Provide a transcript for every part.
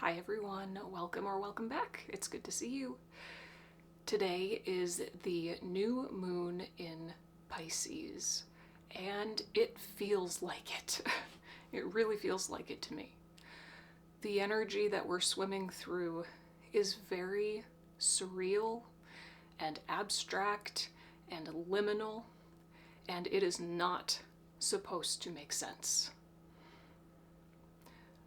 Hi everyone, welcome or welcome back. It's good to see you. Today is the new moon in Pisces, and it feels like it. It really feels like it to me. The energy that we're swimming through is very surreal and abstract and liminal, and it is not supposed to make sense.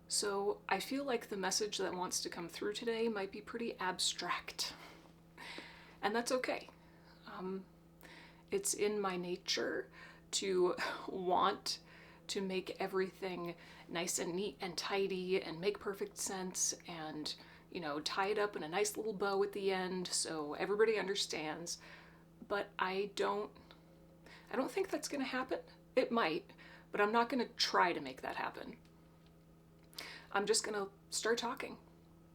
So I feel like the message that wants to come through today might be pretty abstract, and that's okay. It's in my nature to want to make everything nice and neat and tidy and make perfect sense and, tie it up in a nice little bow at the end so everybody understands. But I don't think that's going to happen. It might, but I'm not going to try to make that happen. I'm just gonna start talking.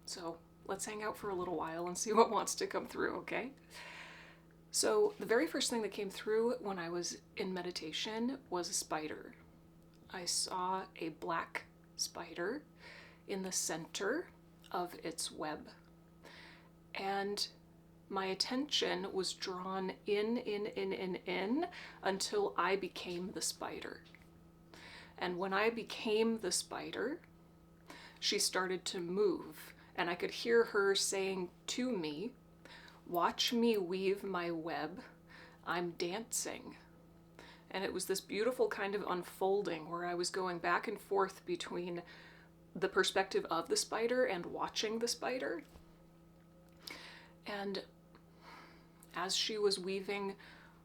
So let's hang out for a little while and see what wants to come through, okay? So the very first thing that came through when I was in meditation was a spider. I saw a black spider in the center of its web. And my attention was drawn in until I became the spider. And when I became the spider, she started to move, and I could hear her saying to me, "Watch me weave my web, I'm dancing." And it was this beautiful kind of unfolding where I was going back and forth between the perspective of the spider and watching the spider. And as she was weaving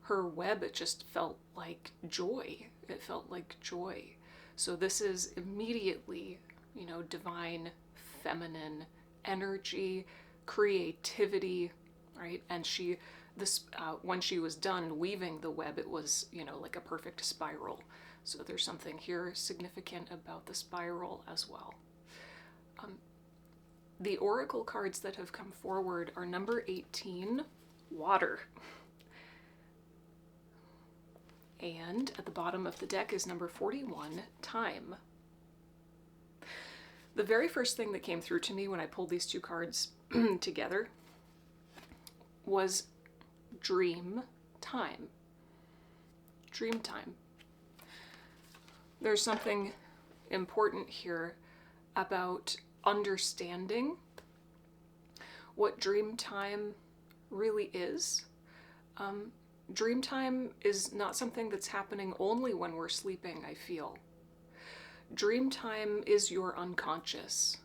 her web, it just felt like joy. It felt like joy. So this is immediately divine feminine energy, creativity, right? And when she was done weaving the web, it was, like a perfect spiral. So there's something here significant about the spiral as well. The oracle cards that have come forward are number 18, water. And at the bottom of the deck is number 41, time. The very first thing that came through to me when I pulled these two cards together was dream time. Dream time. There's something important here about understanding what dream time really is. Dream time is not something that's happening only when we're sleeping, I feel. Dream time is your unconscious.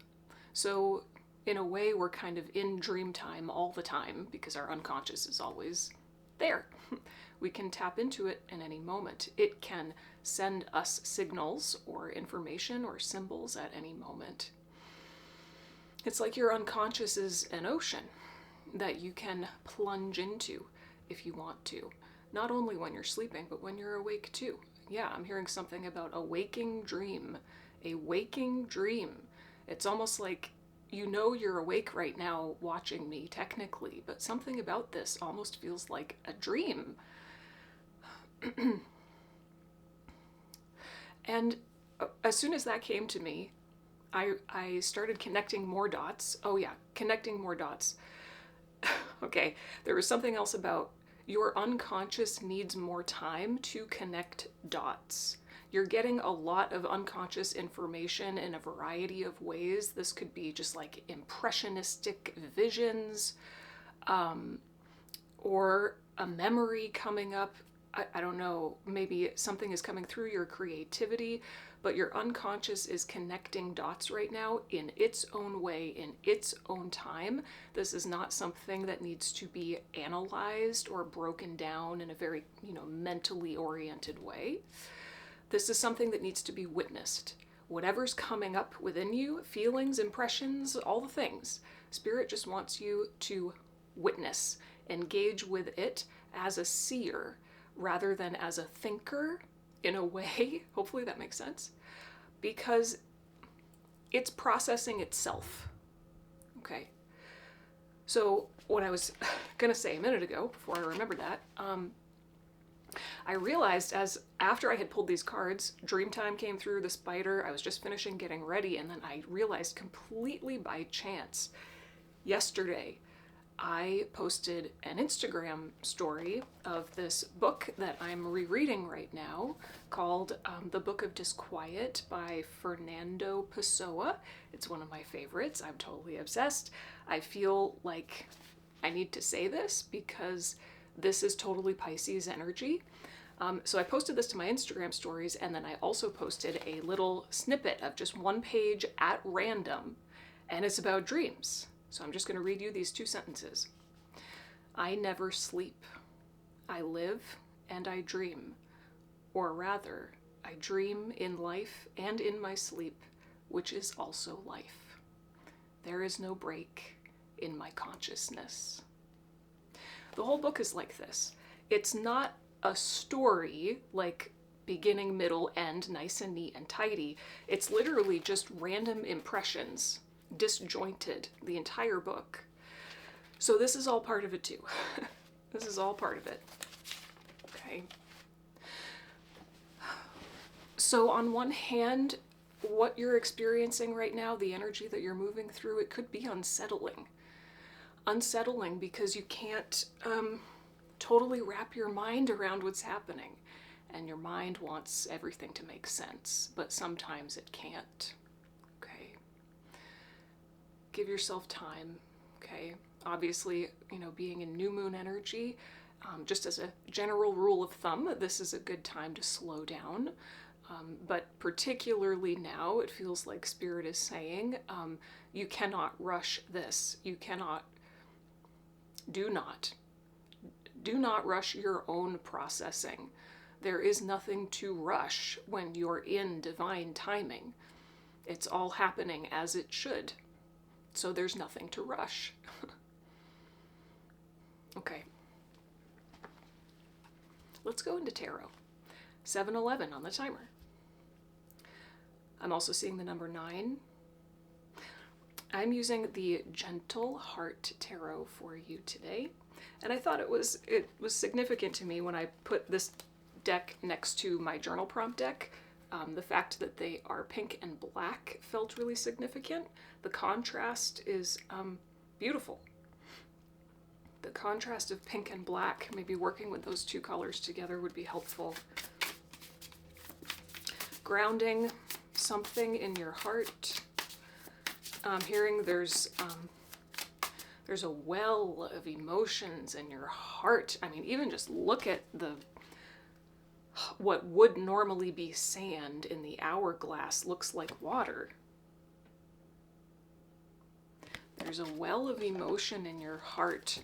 So in a way, we're kind of in dream time all the time because our unconscious is always there. We can tap into it in any moment. It can send us signals or information or symbols at any moment. It's like your unconscious is an ocean that you can plunge into if you want to. Not only when you're sleeping, but when you're awake too. Yeah, I'm hearing something about a waking dream. A waking dream. It's almost like you're awake right now watching me technically, but something about this almost feels like a dream. And as soon as that came to me, I started connecting more dots. Oh yeah, connecting more dots. Okay, there was something else about your unconscious needs more time to connect dots. You're getting a lot of unconscious information in a variety of ways. This could be just like impressionistic visions, or a memory coming up. I don't know, maybe something is coming through your creativity, but your unconscious is connecting dots right now in its own way, in its own time. This is not something that needs to be analyzed or broken down in a very, mentally oriented way. This is something that needs to be witnessed. Whatever's coming up within you, feelings, impressions, all the things, Spirit just wants you to witness, engage with it as a seer, rather than as a thinker, in a way. Hopefully that makes sense. Because it's processing itself. Okay. So what I was going to say a minute ago, before I remembered that, I realized after I had pulled these cards, Dreamtime came through, the spider, I was just finishing getting ready, and then I realized completely by chance yesterday I posted an Instagram story of this book that I'm rereading right now called The Book of Disquiet by Fernando Pessoa. It's one of my favorites. I'm totally obsessed. I feel like I need to say this because this is totally Pisces energy. So I posted this to my Instagram stories, and then I also posted a little snippet of just one page at random, and it's about dreams. So I'm just going to read you these 2 sentences. I never sleep. I live and I dream. Or rather, I dream in life and in my sleep, which is also life. There is no break in my consciousness. The whole book is like this. It's not a story like beginning, middle, end, nice and neat and tidy. It's literally just random impressions, disjointed, the entire book. So this is all part of it too. This is all part of it. Okay. So on one hand, what you're experiencing right now, the energy that you're moving through, it could be unsettling. Unsettling because you can't totally wrap your mind around what's happening. And your mind wants everything to make sense, but sometimes it can't. Okay. Give yourself time. Okay. Obviously, being in new moon energy, just as a general rule of thumb, this is a good time to slow down. But particularly now, it feels like Spirit is saying, you cannot rush this. You cannot, do not rush your own processing. There is nothing to rush when you're in divine timing. It's all happening as it should. So there's nothing to rush. Okay. Let's go into tarot. 7-11 on the timer. I'm also seeing the number 9. I'm using the Gentle Heart Tarot for you today. And I thought it was significant to me when I put this deck next to my journal prompt deck. The fact that they are pink and black felt really significant. The contrast is beautiful. The contrast of pink and black, maybe working with those 2 colors together would be helpful. Grounding something in your heart. I'm hearing there's a well of emotions in your heart. I mean, even just look at what would normally be sand in the hourglass looks like water. There's a well of emotion in your heart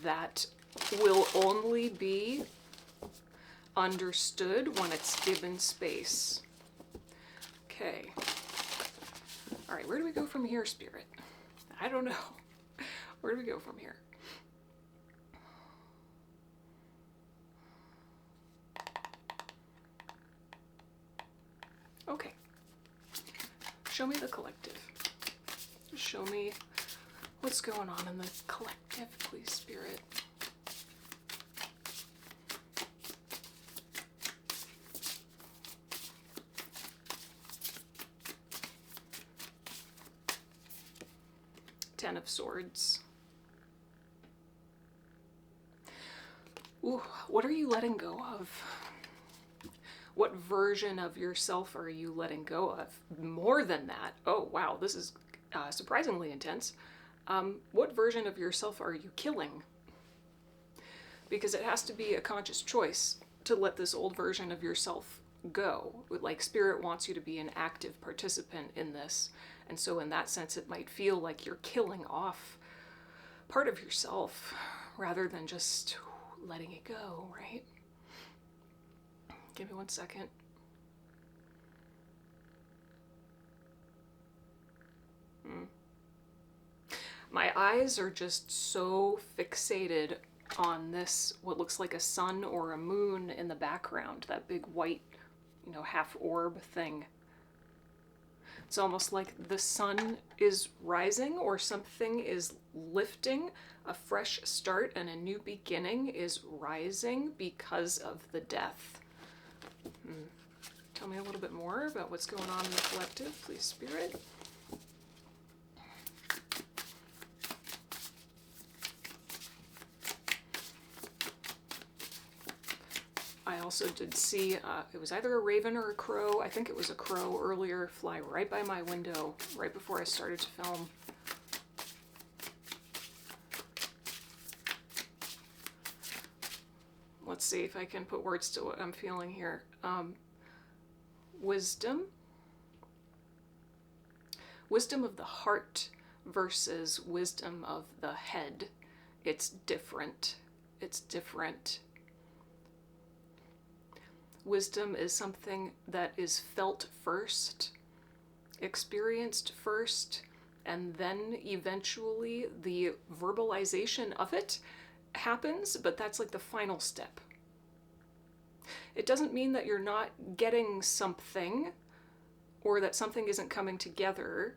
that will only be understood when it's given space. Okay. All right, where do we go from here, Spirit? I don't know. Where do we go from here? Okay. Show me the collective. Show me what's going on in the collective, please, Spirit. Ten of Swords. Ooh, what are you letting go of? What version of yourself are you letting go of? More than that. Oh, wow, this is surprisingly intense. What version of yourself are you killing? Because it has to be a conscious choice to let this old version of yourself go. Like, Spirit wants you to be an active participant in this. And so in that sense, it might feel like you're killing off part of yourself rather than just letting it go, right? Give me 1 second. My eyes are just so fixated on this, what looks like a sun or a moon in the background, that big white, half orb thing. It's almost like the sun is rising or something is lifting. A fresh start and a new beginning is rising because of the death. Tell me a little bit more about what's going on in the collective, please, Spirit. I also did see, it was either a raven or a crow. I think it was a crow earlier, fly right by my window right before I started to film. Let's see if I can put words to what I'm feeling here. Wisdom. Wisdom of the heart versus wisdom of the head. It's different. It's different. Wisdom is something that is felt first, experienced first, and then eventually the verbalization of it happens, but that's like the final step. It doesn't mean that you're not getting something or that something isn't coming together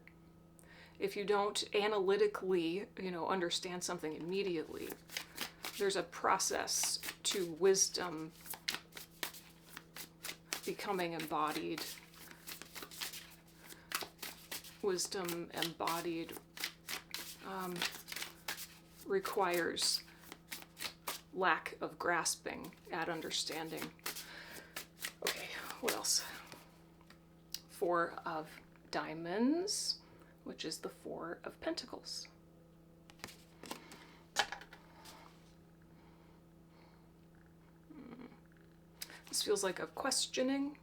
if you don't analytically, understand something immediately. There's a process to wisdom becoming embodied. Wisdom embodied requires lack of grasping at understanding. Okay, what else? 4 of Diamonds, which is the 4 of Pentacles. This feels like a questioning.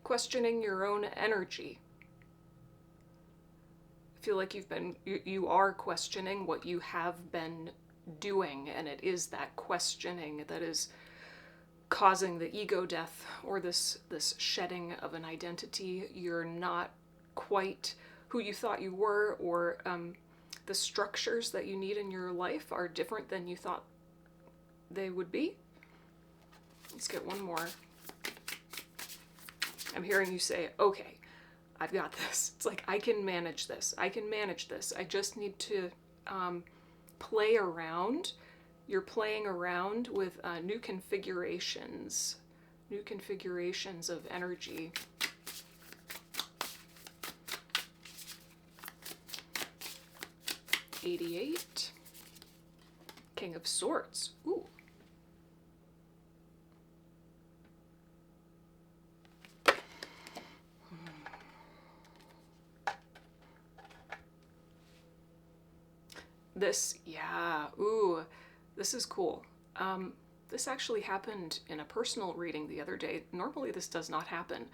Questioning your own energy. I feel like you are questioning what you have been doing, and it is that questioning that is causing the ego death or this shedding of an identity. You're not quite who you thought you were, or the structures that you need in your life are different than you thought they would be. Let's get one more. I'm hearing you say, okay, I've got this. It's like, I can manage this. I can manage this. I just need to play around. You're playing around with new configurations of energy. '88, King of Swords. Ooh. This, yeah, ooh, this is cool. This actually happened in a personal reading the other day. Normally this does not happen,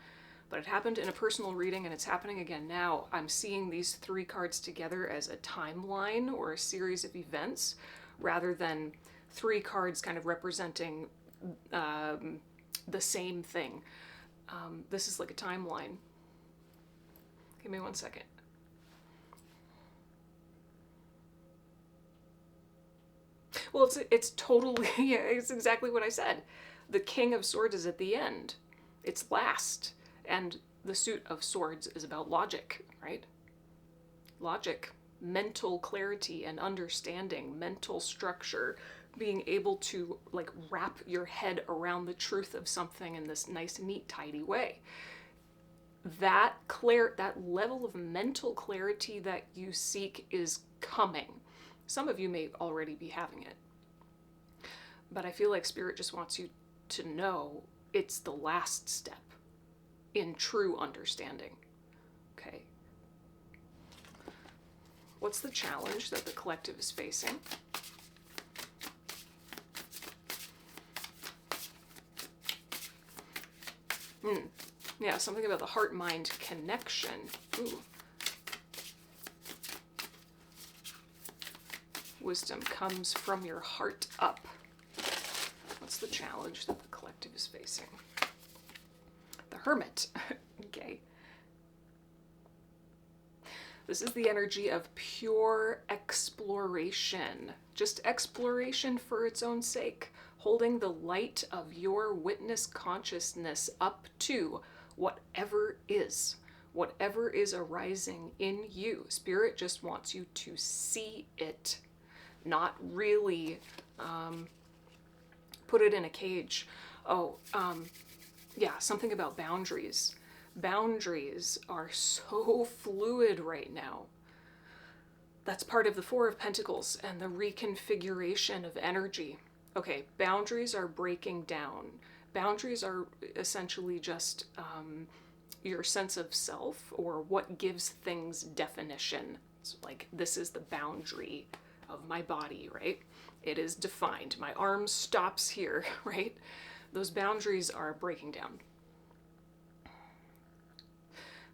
but it happened in a personal reading and it's happening again now. I'm seeing these 3 cards together as a timeline or a series of events rather than 3 cards kind of representing the same thing. This is like a timeline. Give me 1 second. Well, it's totally, yeah, it's exactly what I said. The King of Swords is at the end. It's last. And the suit of swords is about logic, right? Logic, mental clarity and understanding, mental structure, being able to like wrap your head around the truth of something in this nice, neat, tidy way. That level of mental clarity that you seek is coming. Some of you may already be having it. But I feel like Spirit just wants you to know it's the last step in true understanding. Okay. What's the challenge that the collective is facing? Yeah, something about the heart-mind connection. Ooh. Wisdom comes from your heart up. What's the challenge that the collective is facing? The Hermit. Okay. This is the energy of pure exploration. Just exploration for its own sake. holding the light of your witness consciousness up to whatever is arising in you. Spirit just wants you to see it, not really put it in a cage. Yeah, something about boundaries. Boundaries are so fluid right now. That's part of the Four of Pentacles and the reconfiguration of energy. Okay, boundaries are breaking down. Boundaries are essentially just your sense of self, or what gives things definition. So like, this is the boundary of my body, right? It is defined. My arm stops here, right? Those boundaries are breaking down.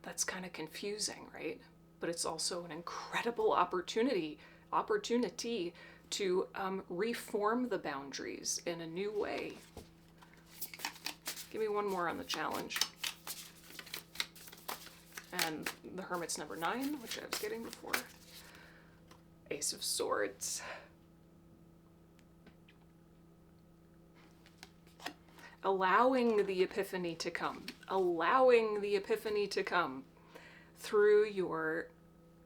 That's kind of confusing, right? But it's also an incredible opportunity to reform the boundaries in a new way. Give me one more on the challenge. And the Hermit's number 9, which I was getting before. Ace of Swords. Allowing the epiphany to come. Allowing the epiphany to come through your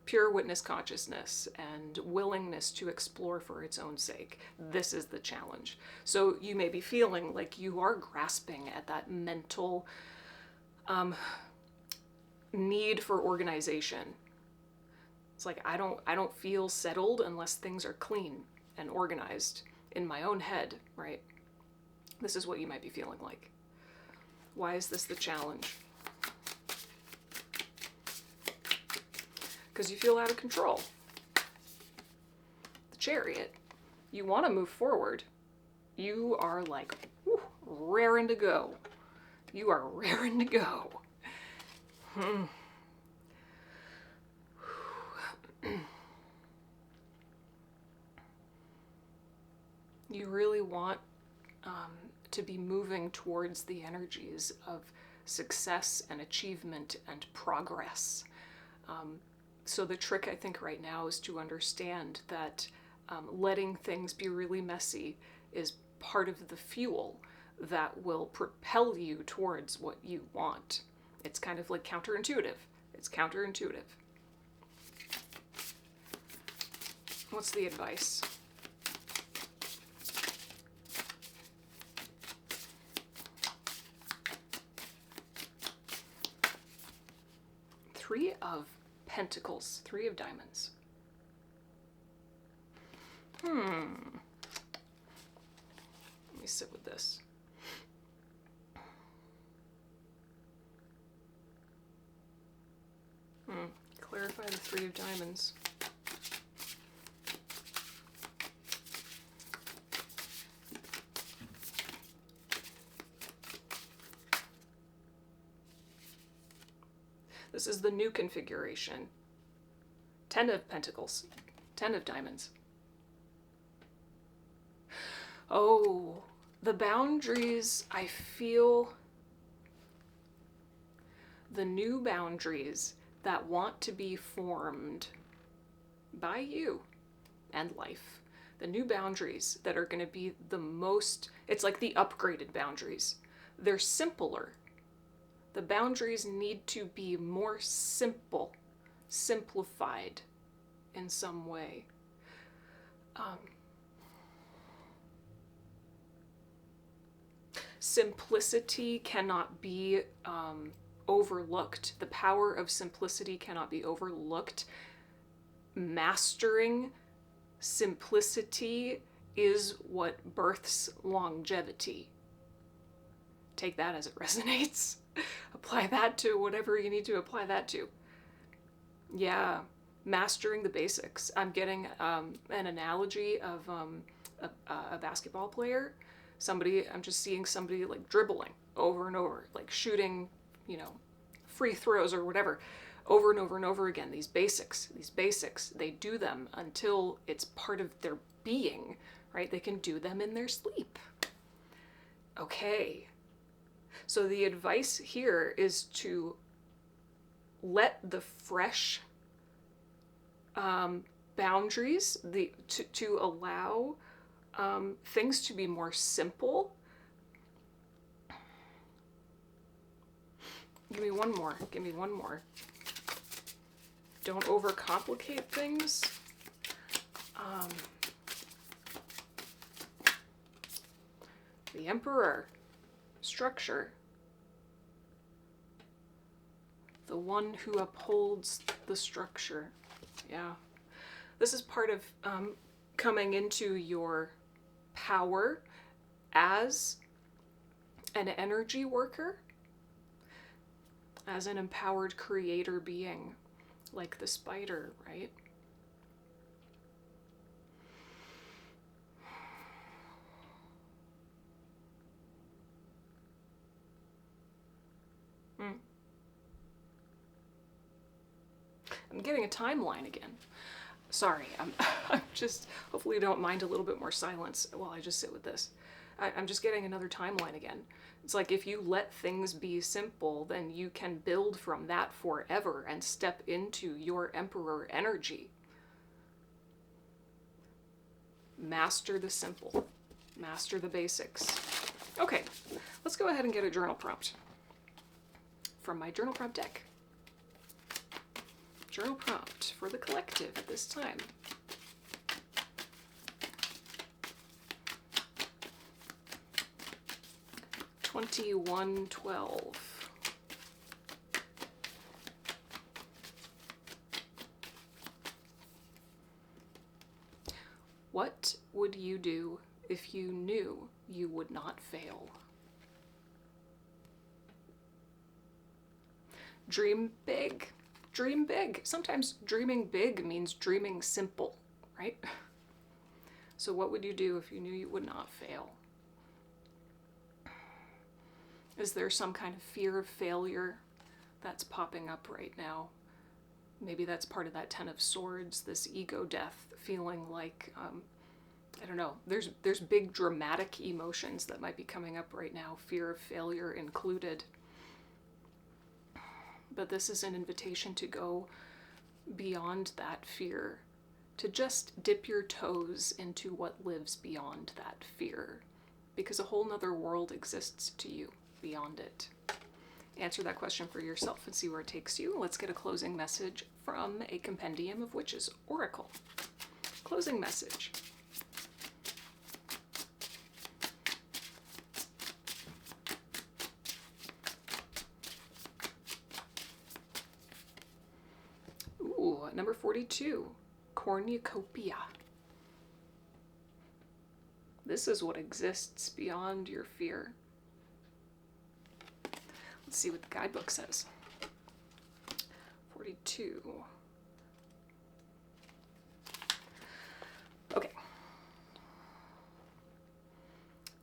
pure witness consciousness and willingness to explore for its own sake. This is the challenge. So you may be feeling like you are grasping at that mental need for organization. It's like, I don't feel settled unless things are clean and organized in my own head, right? This is what you might be feeling like. Why is this the challenge? Because you feel out of control. The Chariot, you want to move forward. You are like, whew, raring to go. You are raring to go. You really want to be moving towards the energies of success and achievement and progress. So the trick, I think, right now is to understand that letting things be really messy is part of the fuel that will propel you towards what you want. It's kind of like counterintuitive. It's counterintuitive. What's the advice? Three of Pentacles, 3 of Diamonds. Let me sit with this. Clarify the 3 of Diamonds. This is the new configuration. 10 of Pentacles, 10 of Diamonds. Oh, the boundaries, I feel the new boundaries that want to be formed by you and life. The new boundaries that are going to be the most, it's like the upgraded boundaries. They're simpler. The boundaries need to be more simple, simplified in some way. Simplicity cannot be overlooked. The power of simplicity cannot be overlooked. Mastering simplicity is what births longevity. Take that as it resonates. Apply that to whatever you need to apply that to. Yeah, mastering the basics. I'm getting an analogy of a basketball player. I'm just seeing somebody like dribbling over and over, like shooting, free throws or whatever, over and over and over again. These basics, they do them until it's part of their being, right? They can do them in their sleep. Okay. So the advice here is to let the fresh boundaries, to allow things to be more simple. Give me one more. Give me one more. Don't overcomplicate things. The Emperor. Structure. The one who upholds the structure. Yeah. This is part of coming into your power as an energy worker, as an empowered creator being, like the spider, right? I'm getting a timeline again. Sorry, I'm just, hopefully you don't mind a little bit more silence while I just sit with this. I'm just getting another timeline again. It's like if you let things be simple, then you can build from that forever and step into your Emperor energy. Master the simple. Master the basics. Okay, let's go ahead and get a journal prompt from my journal prompt deck. Journal prompt for the collective at this time. $21.12. What would you do if you knew you would not fail? Dream big. Dream big. Sometimes dreaming big means dreaming simple, right? So what would you do if you knew you would not fail? Is there some kind of fear of failure that's popping up right now? Maybe that's part of that Ten of Swords, this ego death, feeling like, I don't know, there's big dramatic emotions that might be coming up right now, fear of failure included. But this is an invitation to go beyond that fear, to just dip your toes into what lives beyond that fear, because a whole nother world exists to you beyond it. Answer that question for yourself and see where it takes you. Let's get a closing message from a Compendium of Witches Oracle. Closing message. Ooh, number 42, cornucopia. This is what exists beyond your fear. Let's see what the guidebook says. 42. Okay.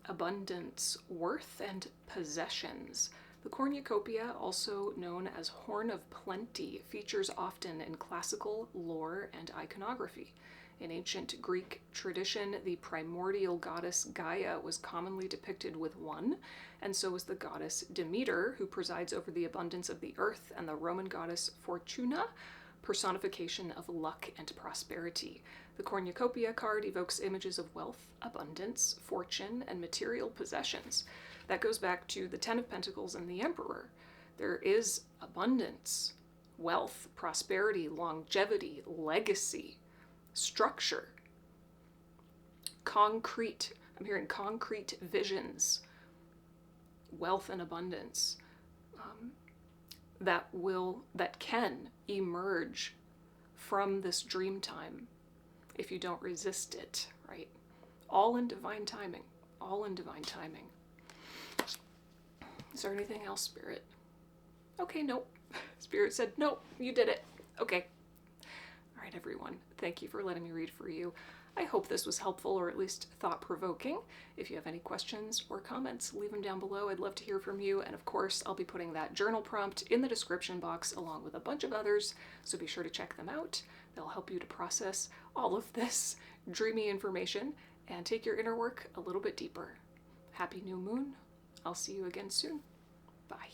Abundance, worth, and possessions. The cornucopia, also known as Horn of Plenty, features often in classical lore and iconography. In ancient Greek tradition, the primordial goddess Gaia was commonly depicted with one, and so was the goddess Demeter, who presides over the abundance of the earth, and the Roman goddess Fortuna, personification of luck and prosperity. The cornucopia card evokes images of wealth, abundance, fortune, and material possessions. That goes back to the Ten of Pentacles and the Emperor. There is abundance, wealth, prosperity, longevity, legacy, structure, concrete. I'm hearing concrete visions, wealth and abundance that can emerge from this dream time if you don't resist it, right? All in divine timing. All in divine timing. Is there anything else, Spirit? Okay, nope. Spirit said, nope, you did it. Okay. All right, everyone. Thank you for letting me read for you. I hope this was helpful or at least thought-provoking. If you have any questions or comments, leave them down below. I'd love to hear from you. And of course, I'll be putting that journal prompt in the description box along with a bunch of others, so be sure to check them out. They'll help you to process all of this dreamy information and take your inner work a little bit deeper. Happy new moon. I'll see you again soon. Bye.